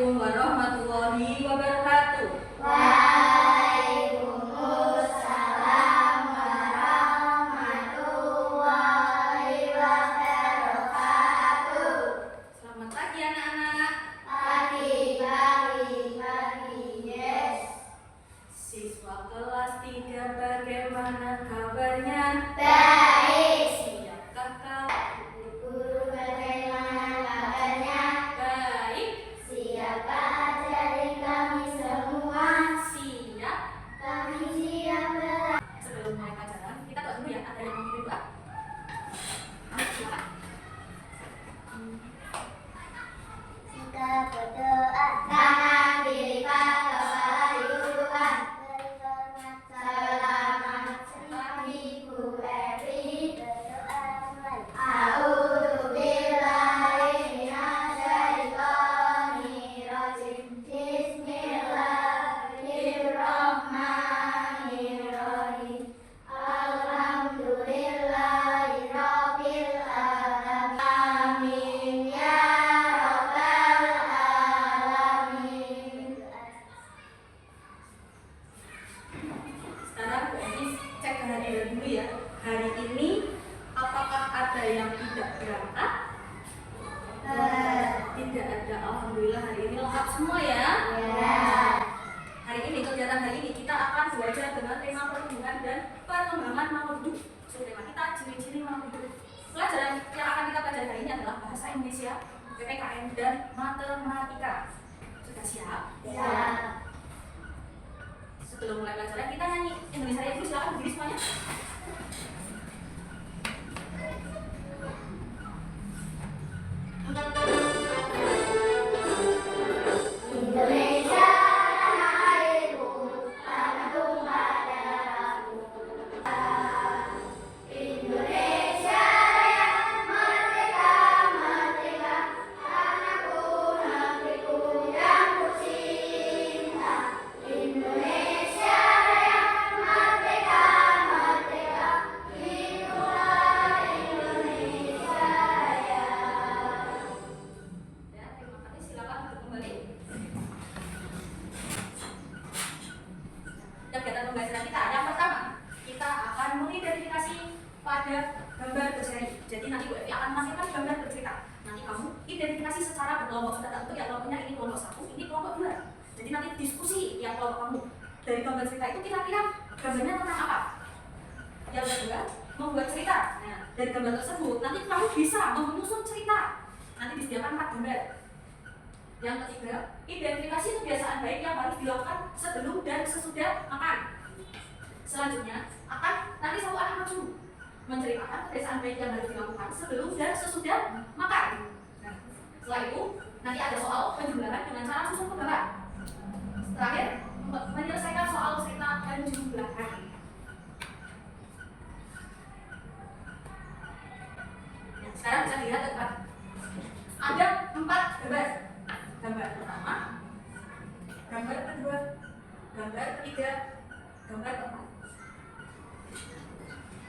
Assalamualaikum warahmatullahi wabarakatuh. Waalaikumsalam warahmatullahi wabarakatuh. Selamat pagi anak-anak. Pagi, yes. Siswa kelas 3 bagaimana kabarnya? Baik. Siapkah kau? Guru bagaimana kabarnya? Baik. Siapkah ajarin kami semua? Siap. Kami siap. Sebelum mulai pelajaran, kita doa dulu ya. Ada yang mau berdoa? Silakan. Kita berdoa. Tangan dilipat, kepala diundukkan. Selamat pagi Bu Evi. A'udzu billahi minasyaitonir rajim. Bismillahirrahmanirrahim. Alhamdulillahirabbil alamin. Amin ya rabbal alamin. Sekarang Bu Evi cek kehadiran dulu ya. Hari ini apakah ada yang tidak berangkat? Tidak ada. Alhamdulillah hari ini lengkap semua ya. Hari ini kegiatan hari ini kita akan belajar dengan tema perlindungan dan pengembangan makhluk hidup. Tema kita ciri-ciri makhluk hidup. Pelajaran yang akan kita pelajari hari ini adalah bahasa Indonesia, PPKN dan matematika. Sudah siap? Sebelum mulai pelajaran kita nyanyi Indonesia Raya dulu, silakan berdiri semuanya. Indonesia tanah airku, tanah tumpah darahku. Indonesia Raya, merdeka, merdeka, tanahku, negeriku yang ku cinta. Indonesia Raya, merdeka, merdeka, hiduplah Indonesia Raya. Ya, terima kasih. Silakan duduk kembali. Kegiatan pembelajaran kita yang pertama, kita akan mengidentifikasi pada gambar berseri. Jadi nanti Bu Evi akan memasukkan gambar bercerita. Nanti kamu identifikasi secara berkelompok. Sudah tentu ya kelompoknya ini kelompok 1, ini kelompok 2. Jadi nanti diskusi yang kelompok kamu. Dari gambar cerita itu kira-kira gambarnya tentang apa? Yang kedua, membuat cerita. Nah, dari gambar tersebut nanti kamu bisa menyusun cerita. Nanti disediakan 4 gambar. Yang ketiga, identifikasi kebiasaan baik yang harus dilakukan sebelum dan sesudah makan. Selanjutnya, akan nanti satu anak maju menceritakan kebiasaan baik yang harus dilakukan sebelum dan sesudah makan. Nah, setelah itu, nanti ada soal penjumlahan dengan cara susun ke bawah. Terakhir, menyelesaikan soal cerita penjumlahan. Nah, sekarang bisa dilihat depan. Ada 4 gambar. Gambar pertama, gambar kedua, gambar ketiga, gambar keempat.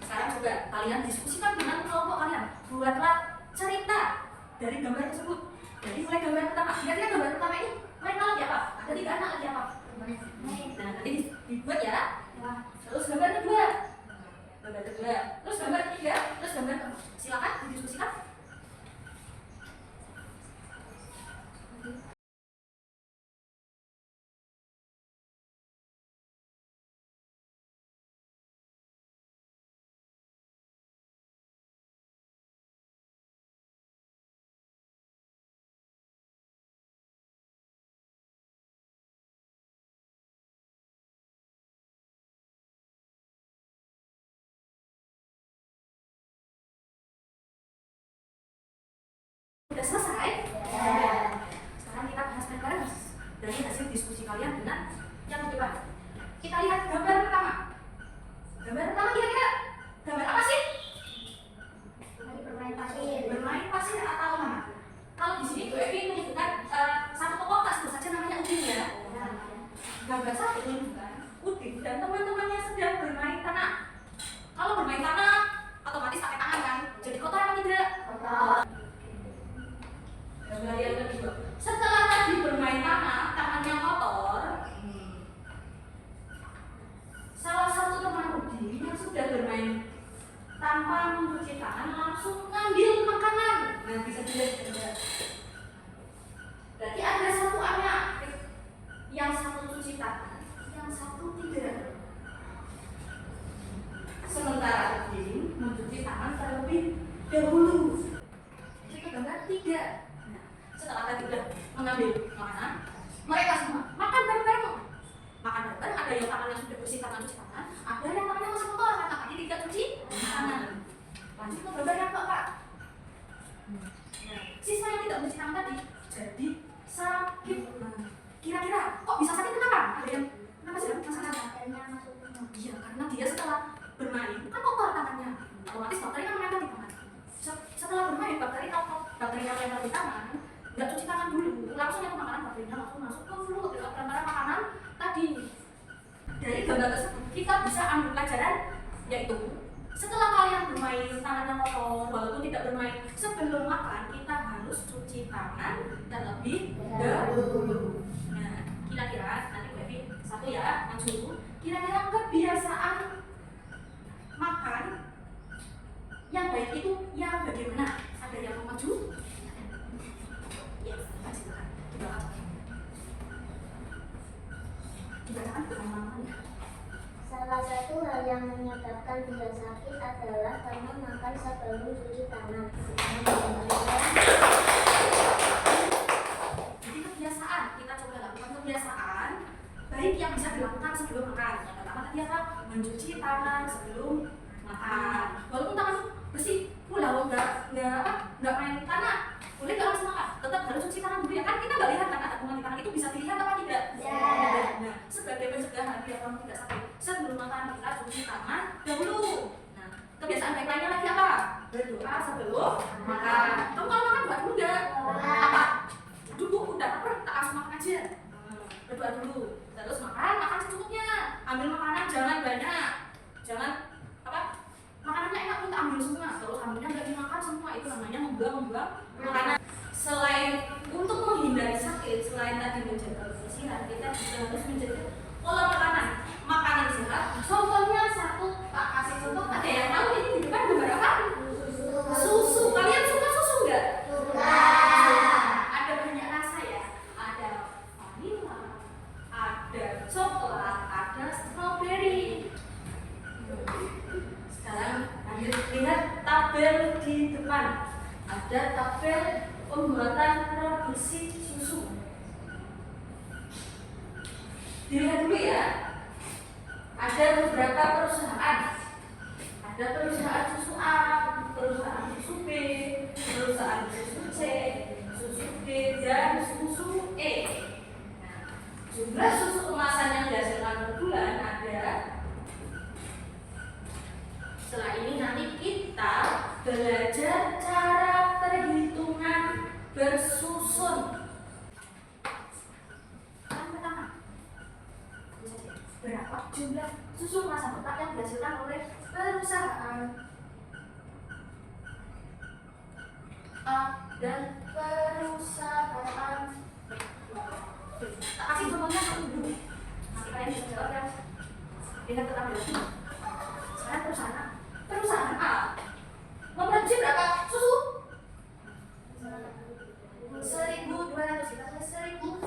Sekarang juga kalian diskusikan dengan kelompok kalian. Buatlah cerita dari gambar tersebut. Jadi mulai gambar pertama. Kira-kira gambar pertama ini mereka lagi apa? Ada 3 anak lagi apa? Nah, nanti dibuat ya. Terus gambar kedua, terus gambar ketiga, terus gambar keempat. Silakan didiskusikan. Sudah selesai? Sekarang kita bahas bareng dari hasil diskusi kalian dengan yang depan. Kita lihat gambar pertama. Gambar pertama kira-kira gambar apa sih? Bermain pasir. Bermain pasir atau mana? Kalau di sini Bu Evi menyebutkan satu tokoh tak sebut saja namanya Udin ya. Gambar 1 menunjukkan Udin dan teman-temannya sedang bermain tanah. Kalau bermain tanah, otomatis pakai tangan kan? Jadi kotor apa tidak? Kotor. Gambar yang kedua. Setelah tadi bermain tadi udah mengambil makanan, mereka semua makan bareng-bareng. Makan bareng-bareng, ada yang tangannya sudah bersih tangan cuci tangan, ada yang tangannya masih kotor karena tadi tidak cuci tangan. Lanjut ke gambar yang keempat. Siswa yang tidak mencuci tangan tadi jadi sakit. Kira-kira kok bisa sakit kenapa? Ada yang kenapa sih? Masalah iya, karena dia setelah bermain kan kotor tangannya, otomatis bakteri kan menempel di tangan. Setelah bermain bakteri yang menempel di tangan nggak cuci tangan dulu, langsung yang makanan bakterinya langsung masuk ke mulut lewat perantara makanan tadi. Dari gambar tersebut kita bisa ambil pelajaran, yaitu setelah kalian bermain tangannya kotor, walaupun tidak bermain sebelum makan, kita harus cuci tangan terlebih dahulu. Nah, kira-kira nanti Bu Evi satu ya, maju. Kira-kira kebiasaan makan yang baik itu yang bagaimana? Ada yang mau maju? Ya, silakan. Dibacakan bersama-sama. Salah satu hal yang menyebabkan tidak sakit adalah karena makan sebelum cuci tangan. Jadi kebiasaan, kita coba lakukan kebiasaan baik yang bisa dilakukan sebelum makan. Yang pertama tadi apa? Mencuci tangan sebelum makan. Walaupun tangan bersih, pulau nggak main tanah, boleh nggak langsung makan? Tetap harus cuci tangan dulu ya kan? Kita nggak lihat kan ada kuman di tangan itu bisa dilihat apa tidak? Nah, sebagai pencegahan biar kamu tidak sakit, sebelum makan kita cuci tangan dahulu. Nah, kebiasaan baik lainnya lagi apa? Berdoa sebelum makan. Kamu kalau makan buat dulu nggak? Apa? Dulu udah lapar, tak langsung makan aja. Berdoa dulu, terus makan secukupnya. Ambil makanan jangan banyak, jangan apa? Makanannya enak pun tak ambil semua, terus ambilnya nggak dimakan semua, itu namanya membuang makanan. Selain untuk menghindari sakit, selain tadi menjaga kebersihan, kita juga harus menjaga pola makanan sehat. Contohnya satu, tak kasih contoh, ada yang tahu ini di depan gambar apa? Susu. Kalian suka susu nggak? Suka. Ada banyak rasa ya, ada vanilla, ada coklat, ada strawberry. Sekarang lanjut lihat tabel di depan. Ada tabel pembuatan produksi susu. Dilihat dulu ya. Ada beberapa perusahaan. Ada perusahaan susu A, perusahaan susu B, perusahaan susu C, susu D, dan susu E. Nah, jumlah susu kemasan yang dihasilkan per bulan ada. Setelah ini nanti kita belajar cara perhitungan bersusun. Yang pertama, berapa jumlah susu kemasan kotak yang dihasilkan oleh perusahaan A dan perusahaan B. Tak kasih contohnya satu dulu. Nanti kalian bisa jawab ya. Lihat tetap lagi. Sekarang perusahaan A memproduksi berapa susu? 1.200. Kita tulis 1.200.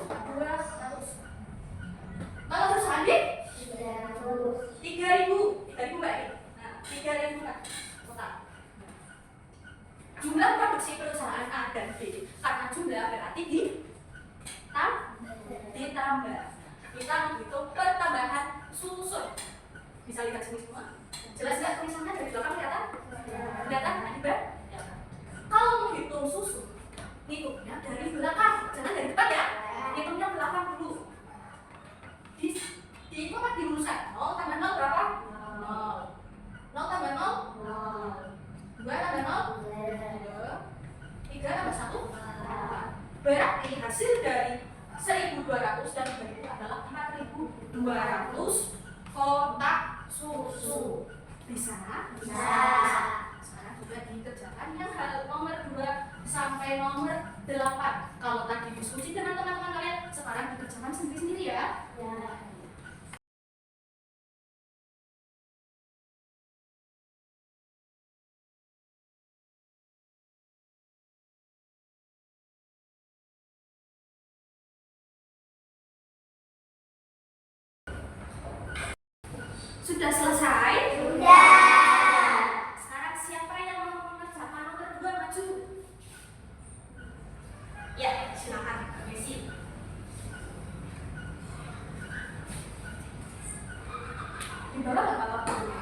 Kalau perusahaan B 3.000. 3.000 Mbak. Nah, 3.000 Mbak. Total. Jumlah produksi perusahaan A dan B. Karena jumlah berarti ditambah. Kita menghitung pertambahan susun. Bisa lihat sini semua. Jelas nggak tulisannya dari belakang kelihatan? Kelihatan? Nah, Mbak. Kalau menghitung susu, hitungnya dari belakang, jangan dari depan ya. Hitungnya belakang dulu. Dihitung apa dirumuskan? 0 tambah 0 berapa? 0. 0 tambah 0? 0. 2 tambah 0? 2. 3 tambah 1? 4. Berarti hasil dari 1.200 dan 3.000 adalah 4.200 kotak susu. Bisa? Bisa. Sekarang juga dikerjakan yang hal nomor 2 sampai nomor 8. Kalau tadi diskusi dengan teman-teman kalian, sekarang dikerjakan sendiri-sendiri ya. Sudah selesai? Sudah. Sekarang siapa yang mau mengerjakan nomor 2 maju? Ya, silakan Messi. Di bawah nggak apa-apa.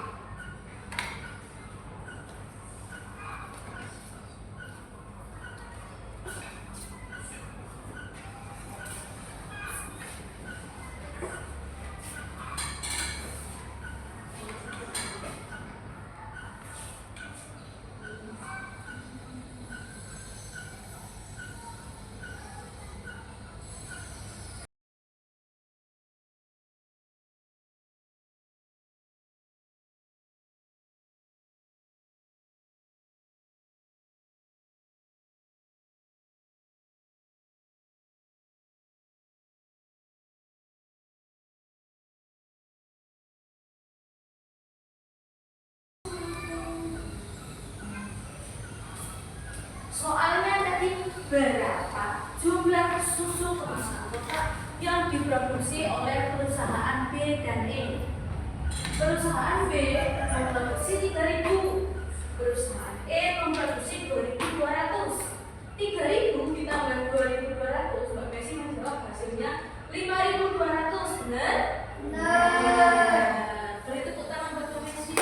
Soalnya tadi berapa jumlah susu kemasan kotak yang diproduksi oleh perusahaan B dan E? Perusahaan B memproduksi 3.000, perusahaan E memproduksi 2.200. 3.000 ditambah 2.200, Mbak Messi menjawab hasilnya 5.200. Benar? Benar. Beri tepuk tangan buat Mbak Messi.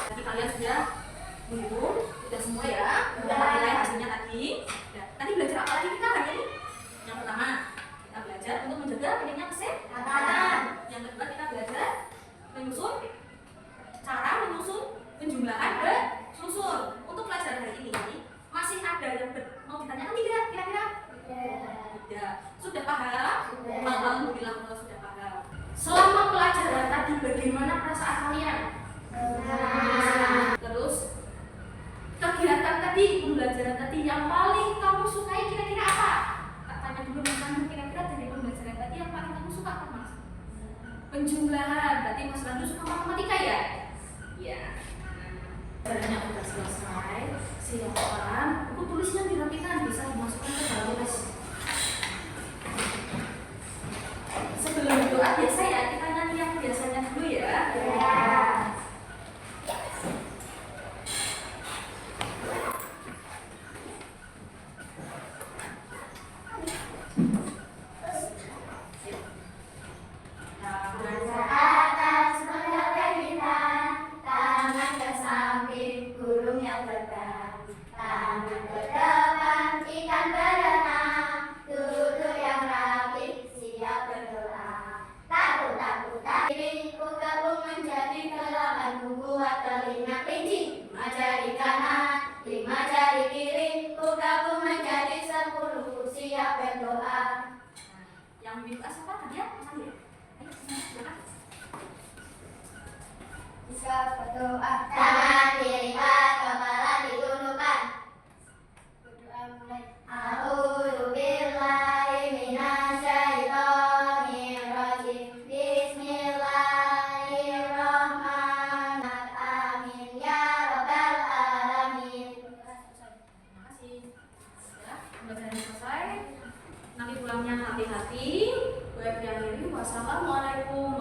Jadi kalian sudah menghitung, sudah semua ya? Sudah nilai hasilnya tadi. Ya. Tadi belajar apa lagi kita hari ini? Yang pertama, kita belajar untuk menjaga pentingnya kesehatan. Yang kedua, kita belajar menyusun, cara menyusun penjumlahan dan susun. Untuk pelajaran hari ini masih ada yang mau ditanyakan tidak? Kira-kira? Tidak. Sudah paham? Alhamdulillah kalau sudah paham. Selama pelajaran tadi bagaimana perasaan kalian? Terus kegiatan tadi, pembelajaran tadi yang paling kamu sukai kira-kira apa? Tanya dulu Mas Randu, kira-kira dari pembelajaran tadi yang paling kamu suka apa Mas? Penjumlahan. Berarti Mas Randu suka matematika ya? Iya. Pelajarannya sudah selesai. Silakan buku tulisnya dirapikan, bisa dimasukkan ke dalam kelas. Sebelum doa biasa ya, kita nyanyi yang biasanya dulu ya. Yang berdoa siapa? Nadia? Ayo, silakan. Bisa berdoa. Tangan diikat, kepala ditundukkan. Berdoa mulai. A'udzu billahi minasyaitonir rajim. Bismillahirrahmanirrahim. Ya rabbal alamin. Terima kasih. Ya, pembelajaran selesai. Nanti pulangnya hati-hati. Wassalamualaikum